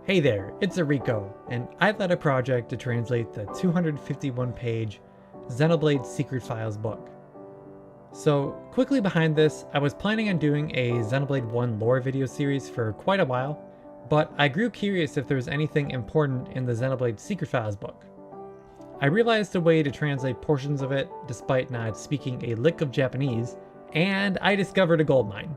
Hey there, it's Rico, and I've led a project to translate the 251-page Xenoblade Secret Files book. So, quickly behind this, I was planning on doing a Xenoblade 1 lore video series for quite a while, but I grew curious if there was anything important in the Xenoblade Secret Files book. I realized a way to translate portions of it despite not speaking a lick of Japanese, and I discovered a goldmine.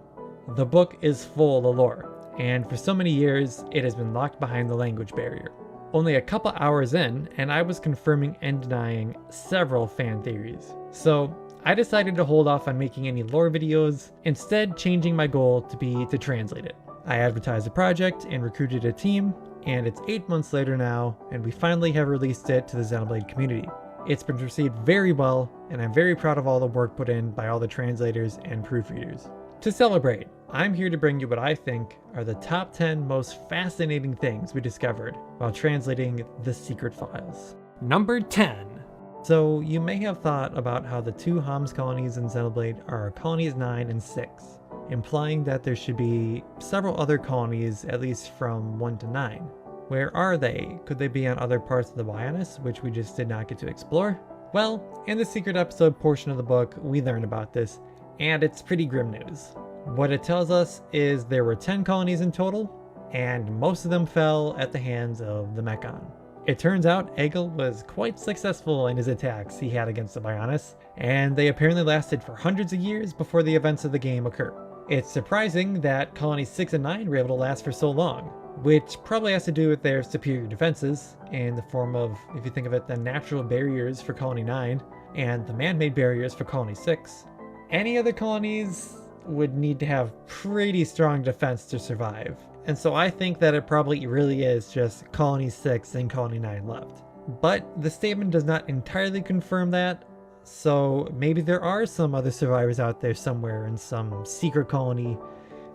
The book is full of lore, and for so many years, it has been locked behind the language barrier. Only a couple hours in, and I was confirming and denying several fan theories. So I decided to hold off on making any lore videos, instead changing my goal to be to translate it. I advertised the project and recruited a team, and it's 8 months later now, and we finally have released it to the Xenoblade community. It's been received very well, and I'm very proud of all the work put in by all the translators and proofreaders. To celebrate, I'm here to bring you what I think are the top 10 most fascinating things we discovered while translating the Secret Files. Number 10. So you may have thought about how the two Homs colonies in Xenoblade are colonies 9 and 6, implying that there should be several other colonies at least from 1 to 9. Where are they? Could they be on other parts of the Bionis, which we just did not get to explore? Well, in the secret episode portion of the book, we learn about this, and it's pretty grim news. What it tells us is there were 10 colonies in total, and most of them fell at the hands of the Mechon. It turns out Egil was quite successful in his attacks he had against the Bionis, and they apparently lasted for hundreds of years before the events of the game occur. It's surprising that colonies 6 and 9 were able to last for so long, which probably has to do with their superior defenses in the form of, if you think of it, the natural barriers for colony 9 and the man-made barriers for colony 6. Any other colonies would need to have pretty strong defense to survive. And so I think that it probably really is just colony 6 and colony 9 left. But the statement does not entirely confirm that, so maybe there are some other survivors out there somewhere in some secret colony.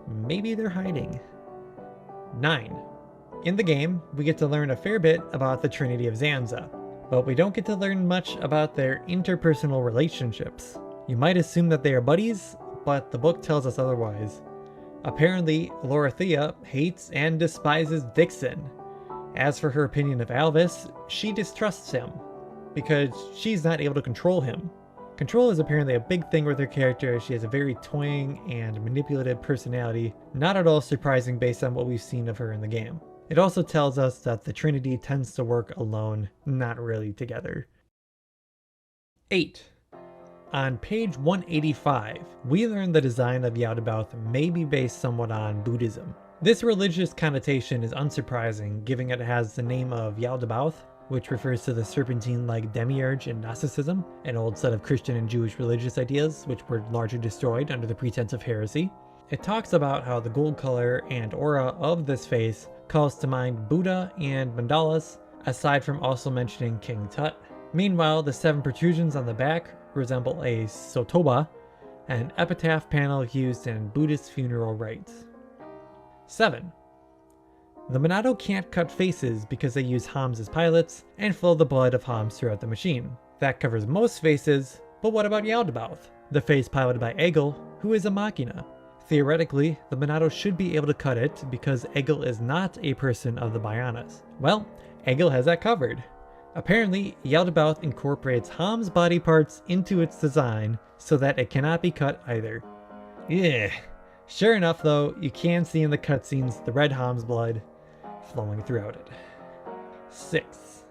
Maybe they're hiding. 9. In the game, we get to learn a fair bit about the Trinity of Zanza, but we don't get to learn much about their interpersonal relationships. You might assume that they are buddies, but the book tells us otherwise. Apparently, Lorithia hates and despises Dixon. As for her opinion of Alvis, she distrusts him, because she's not able to control him. Control is apparently a big thing with her character. She has a very toying and manipulative personality, not at all surprising based on what we've seen of her in the game. It also tells us that the Trinity tends to work alone, not really together. 8. On page 185, we learn the design of Yaldabaoth may be based somewhat on Buddhism. This religious connotation is unsurprising, given it has the name of Yaldabaoth, which refers to the serpentine-like demiurge in Gnosticism, an old set of Christian and Jewish religious ideas which were largely destroyed under the pretense of heresy. It talks about how the gold color and aura of this face calls to mind Buddha and mandalas, aside from also mentioning King Tut. Meanwhile, the 7 protrusions on the back resemble a sotoba, an epitaph panel used in Buddhist funeral rites. 7. The Monado can't cut faces because they use Homs as pilots and flow the blood of Homs throughout the machine. That covers most faces, but what about Yaldabaoth, the face piloted by Egil, who is a machina? Theoretically, the Monado should be able to cut it because Egil is not a person of the Bionis. Well, Egil has that covered. Apparently, Yaldabaoth incorporates Homs body parts into its design so that it cannot be cut either. Yeah. Sure enough though, you can see in the cutscenes the red Homs blood flowing throughout it. 6.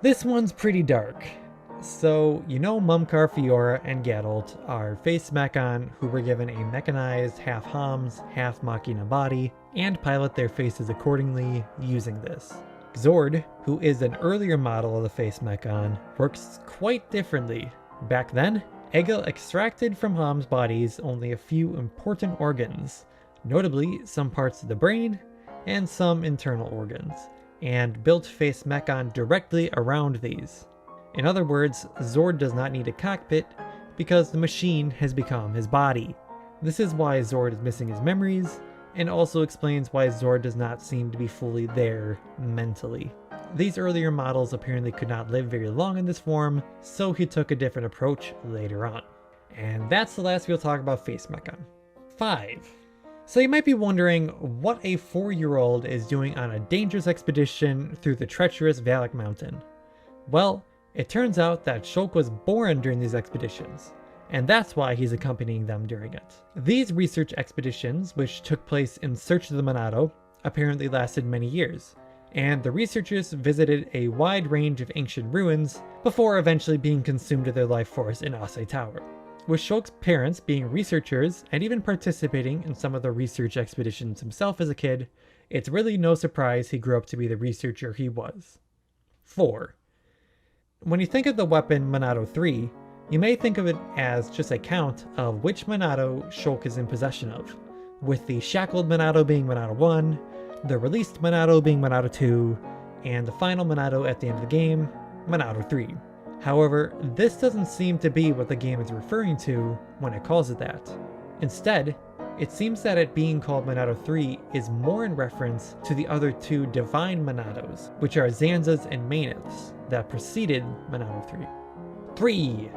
This one's pretty dark. So, you know Mumkar, Fiora, and Gadolt are Face Mechon who were given a mechanized half Homs, half Machina body, and pilot their faces accordingly using this. Xord, who is an earlier model of the Face Mechon, works quite differently. Back then, Egil extracted from Homs bodies only a few important organs, notably some parts of the brain and some internal organs, and built Face Mechon directly around these. In other words, Xord does not need a cockpit because the machine has become his body. This is why Xord is missing his memories, and also explains why Xord does not seem to be fully there mentally. These earlier models apparently could not live very long in this form, so he took a different approach later on. And that's the last we'll talk about Face Mechon. 5. So you might be wondering what a 4-year-old is doing on a dangerous expedition through the treacherous Valak Mountain. Well, it turns out that Shulk was born during these expeditions, and that's why he's accompanying them during it. These research expeditions, which took place in search of the Monado, apparently lasted many years, and the researchers visited a wide range of ancient ruins before eventually being consumed to their life force in Ase Tower. With Shulk's parents being researchers and even participating in some of the research expeditions himself as a kid, it's really no surprise he grew up to be the researcher he was. 4. When you think of the weapon Monado 3, you may think of it as just a count of which Monado Shulk is in possession of, with the shackled Monado being Monado 1, the released Monado being Monado 2, and the final Monado at the end of the game, Monado 3. However, this doesn't seem to be what the game is referring to when it calls it that. Instead, it seems that it being called Monado 3 is more in reference to the other 2 divine Monados, which are Zanza's and Maynith's, that preceded Monado 3. 3.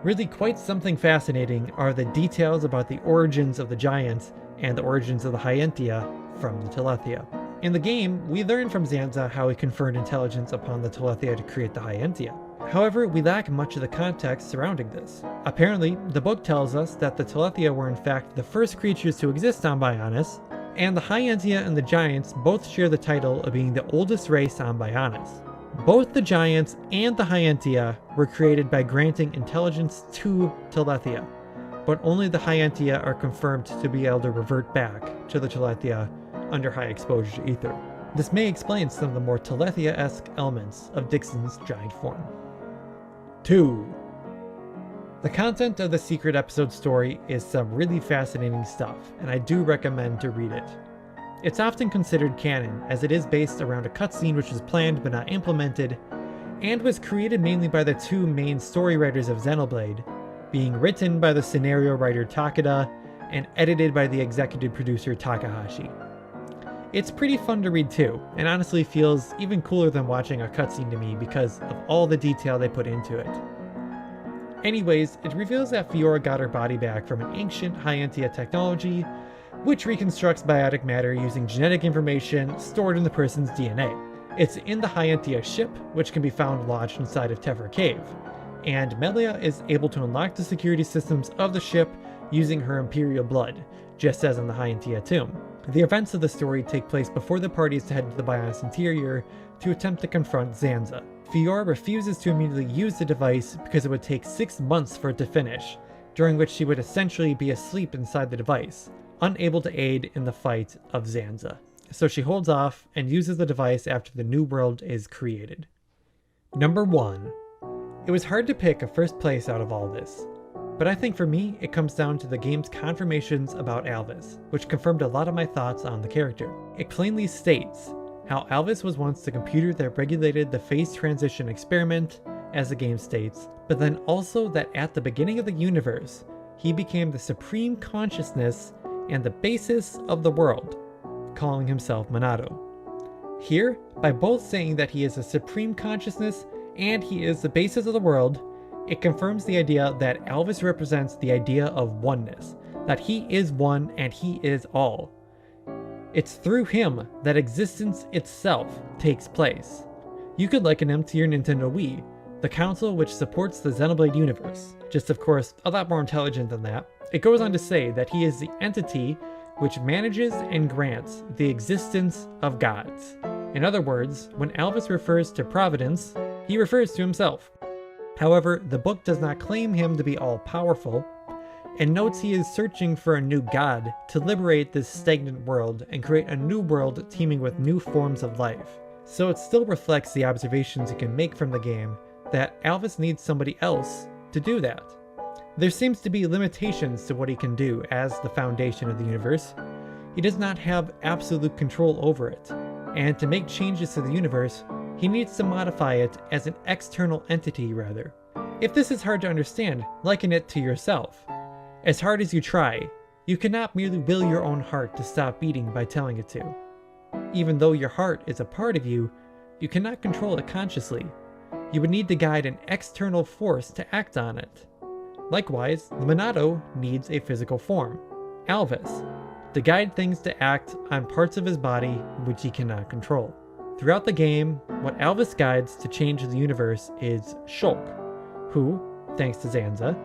Really quite something fascinating are the details about the origins of the giants and the origins of the Entia from the Telethia. In the game, we learn from Zanza how he conferred intelligence upon the Telethia to create the Entia. However, we lack much of the context surrounding this. Apparently, the book tells us that the Telethia were in fact the first creatures to exist on Bionis, and the Entia and the Giants both share the title of being the oldest race on Bionis. Both the Giants and the Entia were created by granting intelligence to Telethia, but only the Entia are confirmed to be able to revert back to the Telethia under high exposure to ether. This may explain some of the more Telethia-esque elements of Dixon's giant form. 2. The content of the secret episode story is some really fascinating stuff, and I do recommend to read it. It's often considered canon, as it is based around a cutscene which was planned but not implemented, and was created mainly by the 2 main story writers of Xenoblade, being written by the scenario writer Takeda and edited by the executive producer Takahashi. It's pretty fun to read too, and honestly feels even cooler than watching a cutscene to me because of all the detail they put into it. Anyways, it reveals that Fiora got her body back from an ancient Entia technology, which reconstructs biotic matter using genetic information stored in the person's DNA. It's in the Entia ship, which can be found lodged inside of Tephra Cave, and Melia is able to unlock the security systems of the ship using her Imperial blood, just as in the Entia tomb. The events of the story take place before the parties head to the Bionis interior to attempt to confront Zanza. Fiora refuses to immediately use the device because it would take 6 months for it to finish, during which she would essentially be asleep inside the device, unable to aid in the fight of Zanza. So she holds off and uses the device after the new world is created. Number 1. It was hard to pick a first place out of all this, but I think for me it comes down to the game's confirmations about Alvis, which confirmed a lot of my thoughts on the character. It plainly states how Alvis was once the computer that regulated the phase transition experiment, as the game states, but then also that at the beginning of the universe, he became the supreme consciousness and the basis of the world, calling himself Monado. Here, by both saying that he is a supreme consciousness and he is the basis of the world, it confirms the idea that Alvis represents the idea of oneness, that he is one and he is all. It's through him that existence itself takes place. You could liken him to your Nintendo Wii, the console which supports the Xenoblade universe, just of course a lot more intelligent than that. It goes on to say that he is the entity which manages and grants the existence of gods. In other words, when Alvis refers to providence, he refers to himself. However, the book does not claim him to be all-powerful, and notes he is searching for a new god to liberate this stagnant world and create a new world teeming with new forms of life. So it still reflects the observations you can make from the game that Alvis needs somebody else to do that. There seems to be limitations to what he can do as the foundation of the universe. He does not have absolute control over it, and to make changes to the universe, he needs to modify it as an external entity rather. If this is hard to understand, liken it to yourself. As hard as you try, you cannot merely will your own heart to stop beating by telling it to. Even though your heart is a part of you, you cannot control it consciously. You would need to guide an external force to act on it. Likewise, the Monado needs a physical form, Alvis, to guide things to act on parts of his body which he cannot control. Throughout the game, what Alvis guides to change the universe is Shulk, who, thanks to Zanza,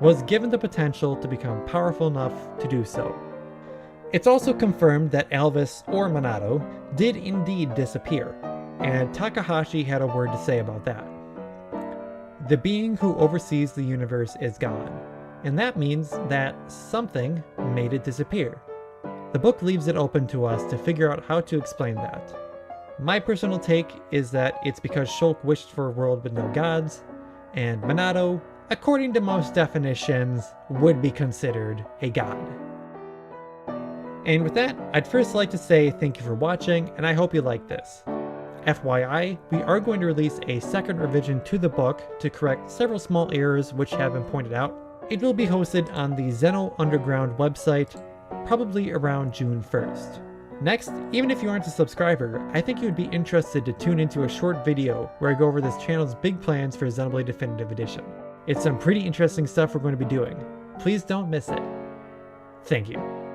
was given the potential to become powerful enough to do so. It's also confirmed that Alvis, or Monado, did indeed disappear, and Takahashi had a word to say about that. The being who oversees the universe is gone, and that means that something made it disappear. The book leaves it open to us to figure out how to explain that. My personal take is that it's because Shulk wished for a world with no gods, and Monado, according to most definitions, would be considered a god. And with that, I'd first like to say thank you for watching, and I hope you like this. FYI, we are going to release a second revision to the book to correct several small errors which have been pointed out. It will be hosted on the Xeno Underground website, probably around June 1st. Next, even if you aren't a subscriber, I think you would be interested to tune into a short video where I go over this channel's big plans for Xenoblade Definitive Edition. It's some pretty interesting stuff we're going to be doing. Please don't miss it. Thank you.